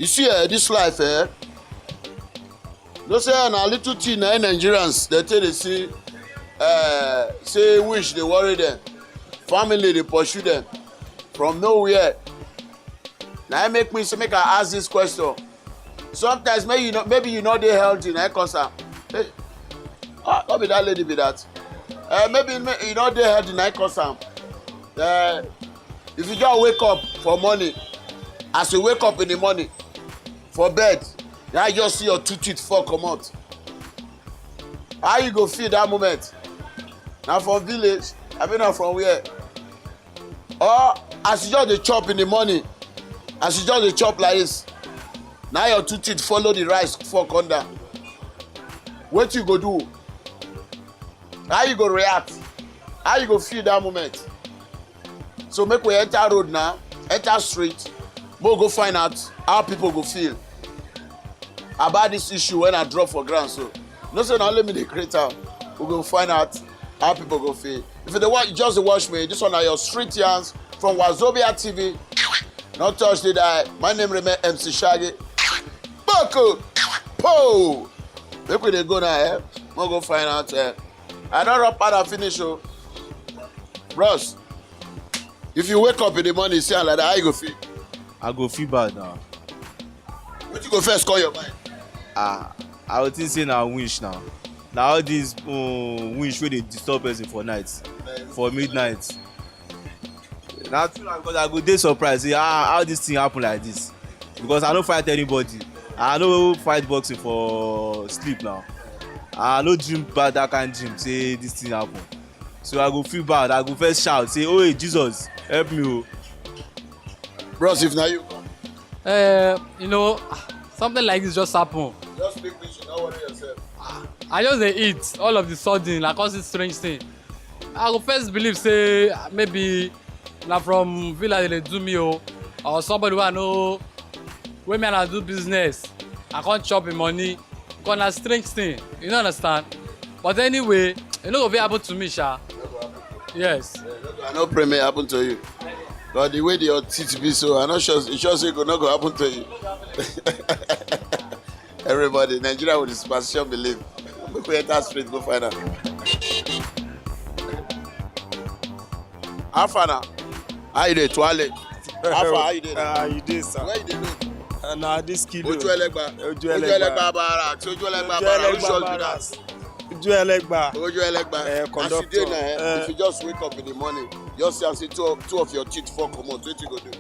You see, this life, no say na little thing na Nigerians they tell they say wish they worry them, family they pursue them from nowhere. Now it make me say make I ask this question. Sometimes maybe you know they healthy na cause am. Hey, not be that lady be that. Maybe you know they healthy na cause am. If you just wake up for morning, as you wake up in the morning for bed, now you just see your two teeth fall comot. How you go feel that moment? Now from village, I mean not from where? Or as you just dey chop in the morning, as you just dey chop like this, now your two teeth follow the rice fall come down. What you go do? How you go react? How you go feel that moment? So make we enter road now, enter street, we'll go find out how people go feel about this issue when I drop for ground. So no say now let me the creator. We go find out how people go feel. If you just watch me, this one are your street yarns from Wazobia TV. Not touch the eye. My name remain Mc Shaggi. Buckle, po. Make we dey go now. We'll go find out. I don't rap out and finish. Oh, bros. If you wake up in the morning, see like that, how you go feel? I go feel bad now. What you go first call your mind? I would think say na wish now. Now all these wish wey dey disturb person for night, for midnight. Na true na because I go dey surprised say how this thing happen like this. Because I no fight anybody. I no fight boxing for sleep now. I no dream bad that kind dream say this thing happen. So I go feel bad. I go first shout say, "Oh, hey, Jesus, help me!" Oh. Bros, if now you something like this just happen. just speak English, don't worry yourself. I just dey eat all of the sudden like cause this strange thing. I go first believe say maybe na from village dey do me or somebody wey I know wey me and I do business. I can't chop him money. Cause na strange thing. You don't understand? But anyway, e no go fit happen to me, sha. Yes. I no pray may happen to you. But the way your teeth be so, I'm not sure it's sure say it not go happen to you. Everybody, Nigeria with the superstition belief. We enter straight, go find out. How far now? How you dey toilet? How far how you dey? You did, sir. Where you dey look? Nah, this kilo. Ojú ẹlẹ́gba. Ojú ẹlẹ́gba barak. Ojú ẹlẹ́gba barak. Which one be that? Ojú ẹlẹ́gba. Ojú ẹlẹ́gba. Conductor. As you dey now, if you just wake up in the morning, just see and see two of your teeth fall comot. What you go do?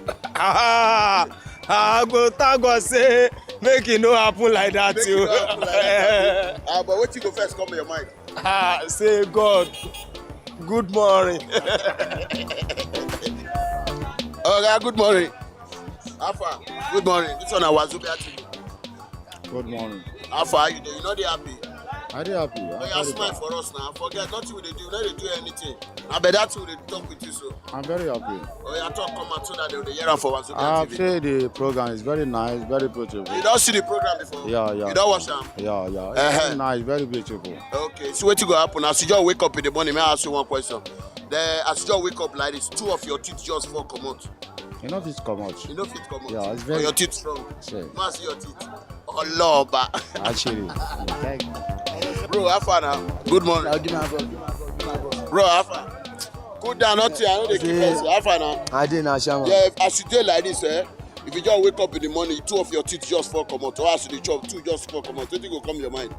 I go thank God say make it no happen like that. Make it no happen like that. But what you go first come in your mind? Say God, good morning. Okay, good morning. Alpha, good morning. This one is Wazobia TV. Good morning. Alpha, how you doing? You know they happy? Are you happy? But you smile for us now. Forget nothing we dey do. No dey do anything. I bet that's who they talk with you so. I'm very happy. Oh, you talk come out so that they will hear am for Wazobia I've TV. seen the program. It's very nice, very beautiful. You don't see the program before? Yeah. You don't watch am? Yeah. It's very nice, very beautiful. Okay, so what you go happen? As you just wake up in the morning, may I ask you one question? As you just wake up like this, two of your teeth just fall comot. You know this come out. You know fit comot? Yeah, it's very. Or your teeth strong? Sure. May I see your teeth? Oh, Lord. Actually. Bro, how far now? Good morning. Bro, how far? Good down, nothing. I know they keep us. How far now? I did not, Shama. Yeah, as you do like this, if you just wake up in the morning, two of your teeth just fall comot. Or as you dey chop, two just fall comot. What go come in your mind?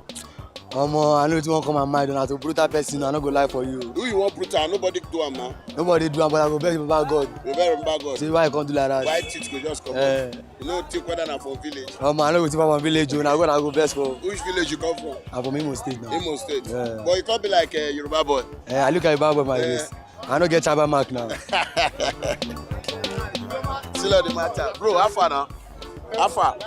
I know it won't come my mind. Not a brutal person. I no go lie for you. Who you want brutal? Nobody do am now. Nobody do am, but I go beg you about God. You very remember God. See why you can't do like that? Why teeth go just come out? You know, think whether na from village. I know it's from village. I go best for. Which village you come from? I'm from Imo State now. Imo State. Yeah. But you can't be like a Yoruba boy. I look at you, Baba, my face. I no get chaba mark now. Still on the matter. Bro, how far now? How far?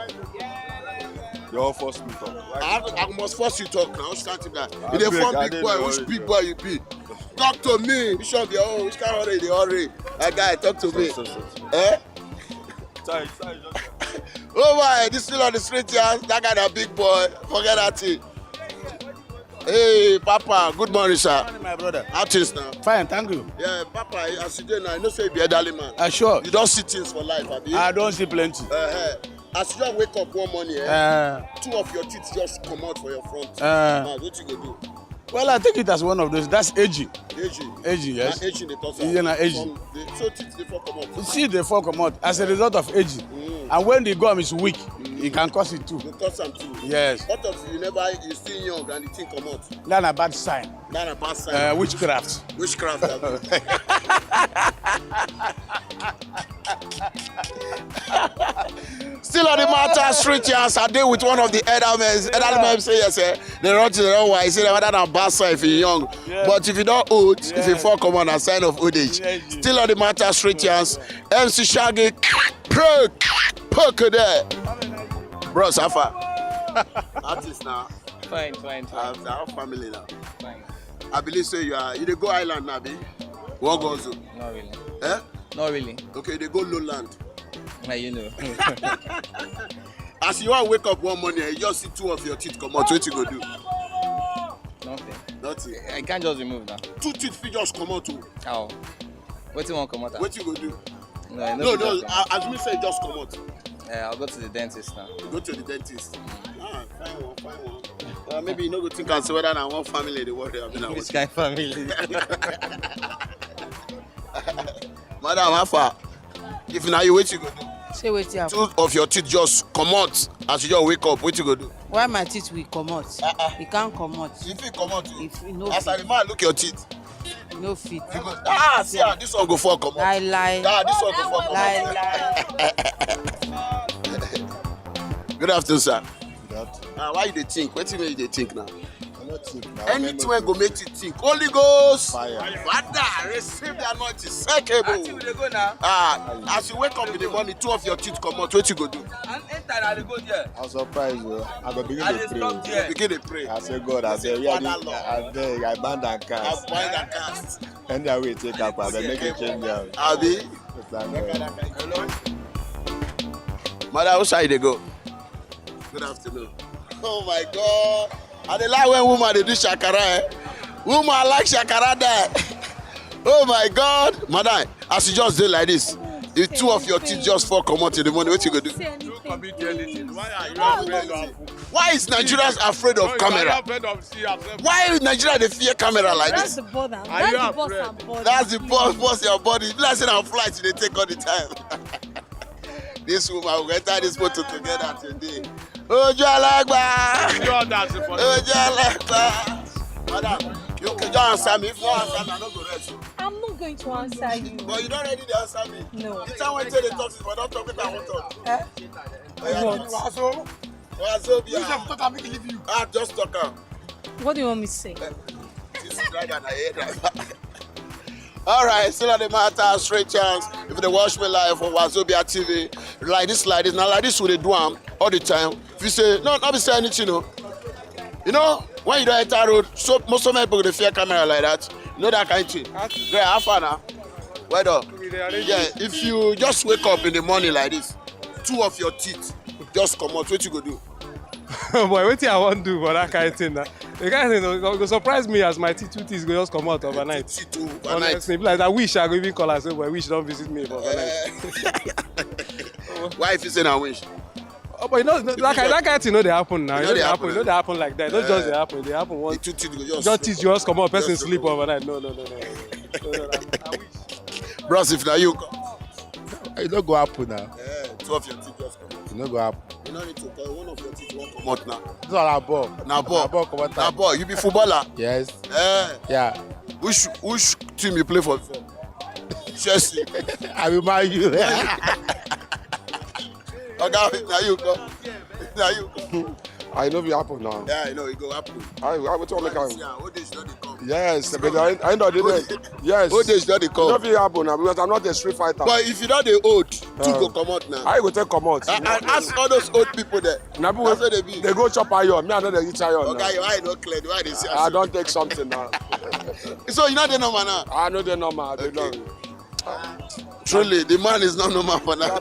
You all force me talk. I must force you talk now. Which can't that? I You dey beg, form I big dey boy. worry, Which big bro. boy you be? Talk to me. Which one be your own? Which kind of hurry dey hurry? That guy, talk to me. Eh? Sorry, just. Oh my, this still on the street, yeah. That guy, that big boy. Forget that thing. Hey, Papa. Good morning, sir. My brother. How things now? Fine, thank you. Yeah, Papa. As you dey now, you know say you be elderly man. Sure. You don't see things for life, abi? I don't see plenty. As you just wake up one morning, two of your teeth just come out for your front. Now, what you go do? Well, I take it as one of those. That's aging. Aging. Aging, yes. Na aging dey cause Yeah, na aging. So teeth dey fall comot. You see, they fall come out as a result of aging. And when the gum is weak, it can cause it too. You cause am too. Yes. What if you still young and the thing comot? That's a bad sign. That's a bad sign. Witchcraft. Witchcraft. Still on the matter, street yards. I deal with one of the elder men. Elder men say yes, they run to the wrong way. Say whether na bad sign if you young, but if you don't old, if you fall come on, a sign of old age. Still on the matter, street yards. Mc Shaggi, poke there. Bro, Safa. Artist now. Fine. Our family now. Fine. I believe so. You dey go island now, be? One go zoo. Not really. Eh? Not really. Okay, they go lowland. You know. As you want wake up one morning and you just see two of your teeth come out, what you go do? Nothing. Nothing. I can't just remove now. Two teeth fit just come out too. How? What do you want to come out? What you go do? No. As me say just come out. I'll go to the dentist now. You go to the dentist. Fine one. Maybe you no go think and say whether na one family they worry. Which kind of family? Madam, how far? If now you what you go do? Say wetin happen. Two of your teeth just come out as you just wake up. What you go do? Why my teeth will comot? E can't comot. If it come out, If e no as a fit, man look your teeth. e no fit. You go, see this one go fall come out. Lie. This one go fall come out. Good afternoon, sir. Why you dey think? Wetin make you dey think now? I don't think now. Anything wey go make you think. Holy Ghost. Fire. Father, receive the anointing. Second. go now. As you wake up in the morning, two of your teeth come out. What you go do? And enter and they go there. I'm surprised, bro. I go begin And to they stop pray. there. Begin to pray. I say, God, I say, I beg, I band and cast. I bind and cast. And that way take up, I make it change now. Abi. Thank God. Mother, how side they go? Good afternoon. Oh my God. I dey like when woman they do shakara. Woman like shakara there. Oh my God. Madam, as you just do like this, if two of your teeth just fall come out in the morning, what you go do? Why is Nigerians afraid of camera? Why is Nigeria they fear camera like That's this? the bother. That's the boss and body. That's the boss your body. It's like saying on flights they take all the time. This woman will enter this photo together today. Ojo alagba. Ojo alagba. Madam, you can just answer me. If you don't answer me, I don't go rest. I'm not going to answer you. But you don't ready to answer me. No. The time when they talk, but don't talk about what talk. What? Wazobia. Just talk out. What do you want me to say? This is driver and I hear driver. All right, still on the matter, straight chance. If they watch me live on Wazobia TV, like this, now like this, we dey do them all the time. If you say, no, not be saying anything, you know, when you don't enter road, so most of my people they fear camera like that. You know that kind of thing. Great, how far now? Well done. Yeah, if you just wake up in the morning like this, two of your teeth just come out, what you go do? Boy, wetin I wan do for that kind of thing na? The kind of thing go surprise me as my two teeth go just come out overnight. Honestly, like I wish I go even call her say, boy, wish don't visit me for overnight. Why if you say I wish? Oh, but you know, that kind of thing no dey happen now. You You know know they dey happen, happen. You know dey happen like that. Don't just dey happen. Dey happen The once. two teeth go Just teeth just come out. Person just sleep come out. overnight. No. I wish. Bros, if now you It don't go happen now. two of your teeth just come out. It don't go happen. You don't need to tell one of your teeth won't come out now. This is our ball. Now ball. Come on. Now ball. You be footballer. Yes. Eh. Yeah. Which team you play for before? Chelsea. I will marry you. Okay, now you go. Now you go. I know it happen now. Yeah, I know it go happen. I will tell Yeah, you. old age don't dey come. Yes, but I know the day. Yes. Old age not dey come. Nothing happen now because I'm not a street fighter. But if you don't dey old, two go comot now. I go take Comot. And ask all those old people there. Now That's what they be. they go chop iron. Me I know they eat iron. Okay, your eye no clear. The eye dey see. I don't take something now. So you not the number now. I know they normal. They Okay. know. Truly, the man is not normal for now.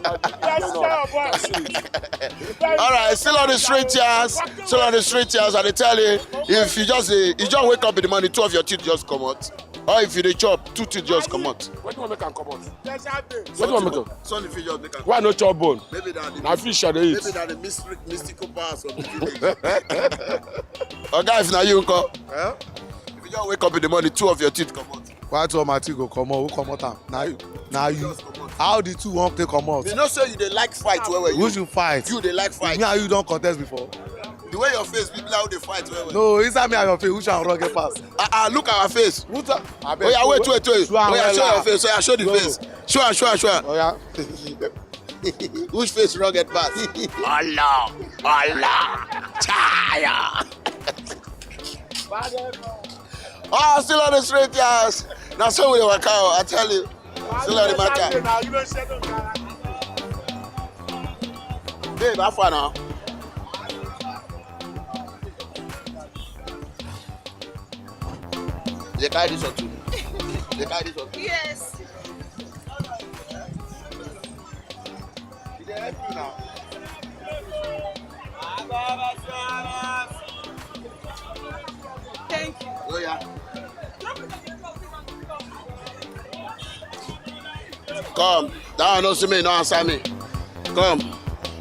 All right, still on the straight yards. Still on the straight yards. And they tell you, if you just wake up in the morning, two of your teeth just come out. Or if you dey chop, two teeth just come out. What do you want to make come out? What do you want to make? Son, if you just make Why no chop bone? maybe that Now fish are they eat. maybe that the mystical powers of the village. Okay, if now you come, if you just wake up in the morning, two of your teeth come out. Why two of my teeth go come out? Who come out am? Now you. How the two won't take come out? You know, say you dey like fight well. Who should fight? You dey like fight. Me and you don't contest before. The way your face, people how they fight well. No, inside me and your face, who shall run get pass? Look at our face. Who ta? Oh yeah, wait. Oh yeah, show your face. Oh yeah, show the No. face. Show. Oh yeah. Which face rugged pass? Allah, Chaya. Oh, still on the straight yards. Now so we dey work out. I tell you, still on the matter. Babe, how far now? They carry this one too. They carry this one too. Yes. They help you now. Thank you. Oh yeah. Come. That one don't see me, no answer me. Come.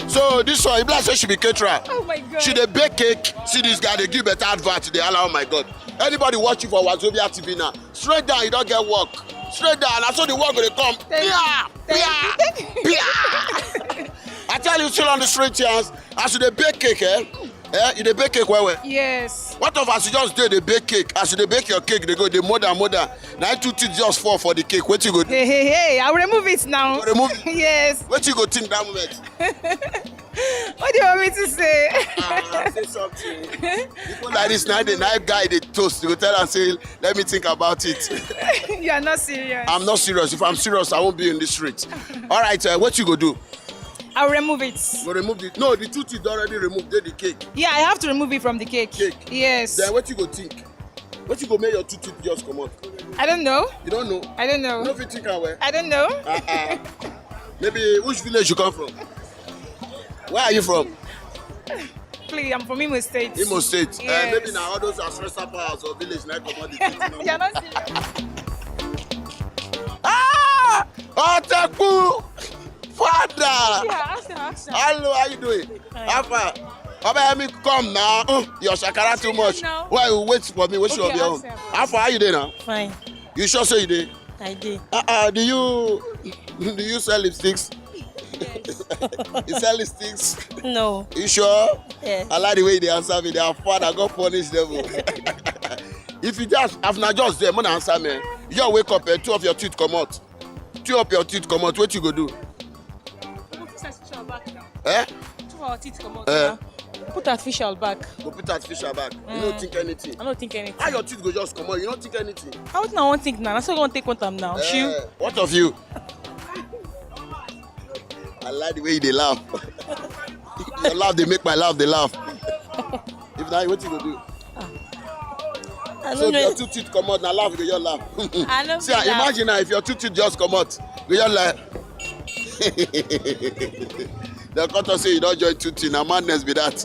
So this one, Ibla said she be caterer. Oh my God. She dey bake cake. See this guy, they give better advert. They allow, oh my God. Anybody watching for Wazobia TV now, straight down, you don't get work. Straight down, I saw the work will come. I tell you, still on the straight chance, as you dey bake cake, you dey bake cake well. Yes. What of as you just do the bake cake? As you dey bake your cake, they go the mother. Now two teeth just fall for the cake. What you go do? Hey, I'll remove it now. You remove it? Yes. What you go think that moment? What do you want me to say? Say something. People like this, now the knife guy, they toast. You go tell and say, let me think about it. You are not serious. I'm not serious. If I'm serious, I won't be in the street. All right, what you go do? I'll remove it. Go remove it. No, the two teeth already removed. They the cake. Yeah, I have to remove it from the cake. Yes. Then what you go think? What you go make your two teeth just come out? I don't know. You don't know? I don't know. You know if you think away? I don't know. Maybe which village you come from? Where are you from? Please, I'm from Imo State. Imo State. Yes. Maybe now all those are stress powers or village like Comot the teeth. You're not serious. Oteku! Father! Yeah, ask them. Hello, how you doing? How far? Let me come now. Your shakara too much. No. Why you wait for me? What's your own? ask them. How far are you there now? Fine. You sure say you there? I did. Do you sell lipsticks? You sell lipsticks? No. You sure? Yes. I like the way they answer me. They are father, God punish them. If you just have not just them, man answer me. You just wake up and two of your teeth come out. Two of your teeth come out. What you go do? Eh? Two our teeth come out. Put artificial back. Go put artificial back. You don't think anything. I don't think anything. How your teeth go just come out? You don't think anything. How would I want to think now? I'm still going to take one time now. Shoe. What of you? I like the way they laugh. Your laugh, they make my laugh, they laugh. If not, what you go do? I So don't if know. your two teeth come out, now laugh, you just laugh. I don't See, feel that. imagine now if your two teeth just come out, you just like. The doctor say you don't join two teeth, now madness be that.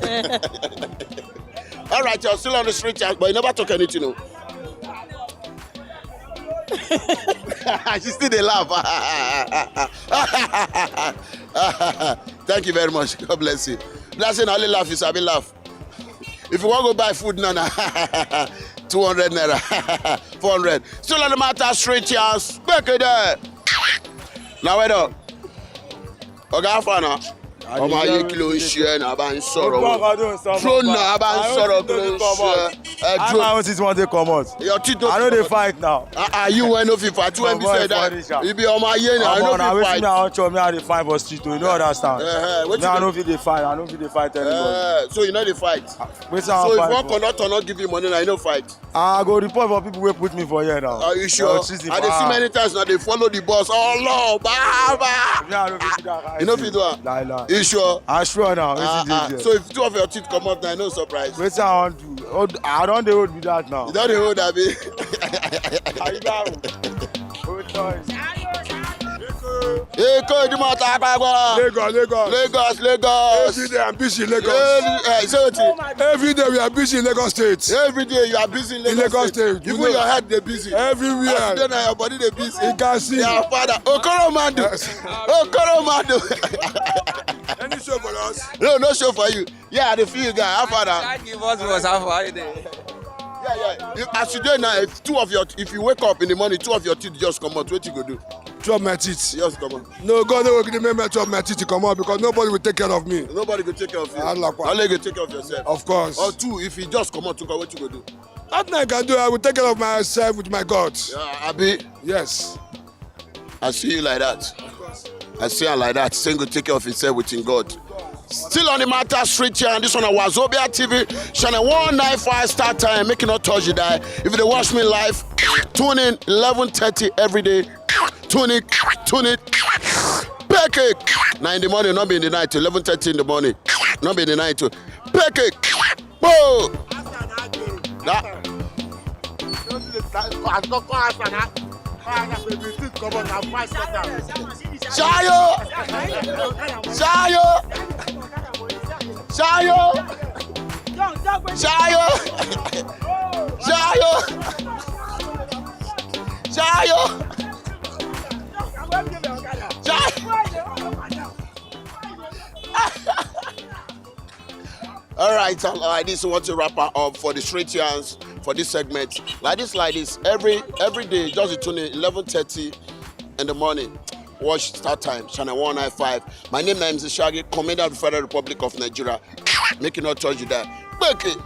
All right, you're still on the street, but you never talk anything, no. She still dey laugh. Thank you very much. God bless you. Blessing only laugh, you sabi laugh. If you want to go buy food now, 200 naira, 400. Still on the matter, straight chance. Back it there. Now wait up. Okay, how far now? ọmọ ayé kí ló ń ṣe ẹ náà bá ń sọ̀rọ̀ o drone náà bá ń sọ̀rọ̀ kí ló ń ṣe ẹ I drone don't want to come out. your teeth no I know they fight now. you wey no fit fight when be say that you be ọmọ ayé na I no Now fit wetin me I fight wan chop me I dey fight for street o, you no understand. Me I no fit dey fight, I no fit dey fight anybody. so you no dey fight Wetin I so wan if fight one for? conductor no give you money na you no fight I go report for people wey put me for here now. are you sure I dey see many times na dey follow the bus ọlọ bàbá Me I no fit do that kind you no thing. fit do am Lie lie. you sure I sure now, wetin dey there. so if two of your teeth comot na you no surprise Wetin I wan do? I don dey hold be that now. you don dey hold abi. Èkó ìdúmọ̀tà àpapọ̀. Lagos. Every day I'm busy in Lagos. Ṣé o ti? Every day we are busy in Lagos State. Every day you are busy in Lagos State. Even your head dey busy. Everywhere. As you dey na your body dey busy. You can see. Your father Okoromando. Any show for us? No show for you. Yeah, I dey feel you guy. How far na? Shaggi was how far you dey? Yeah. As you dey now, if you wake up in the morning, two of your teeth just comot, wetin you go do? Chop my teeth. Just comot. No, God no go give me chop my teeth to come out because nobody will take care of me. Nobody go take care of you. Allah Akbar. Only you go take care of yourself. Of course. Or two, if you just comot, what you go do? Nothing I can do. I will take care of myself with my God. Yeah, Abi. Yes. I see you like that. I see her like that. Saying go take care of himself within God. Still on the matter street here, and this one on Wazobia TV, channel 195 start time. Make it not touch you die. If you watch me live, tune in 11:30 every day. Tune in. Bake it. Now in the morning, not be in the night. 11:30 in the morning, not be in the night. Bake it. Whoa. All right, this is what to wrap up for the straight yarns for this segment. Like this. Every day, just tune in 11:30 in the morning. Watch start time, channel 195. My name is Mc Shaggi, Commander of the Federal Republic of Nigeria. Make it not touch you there. Make it.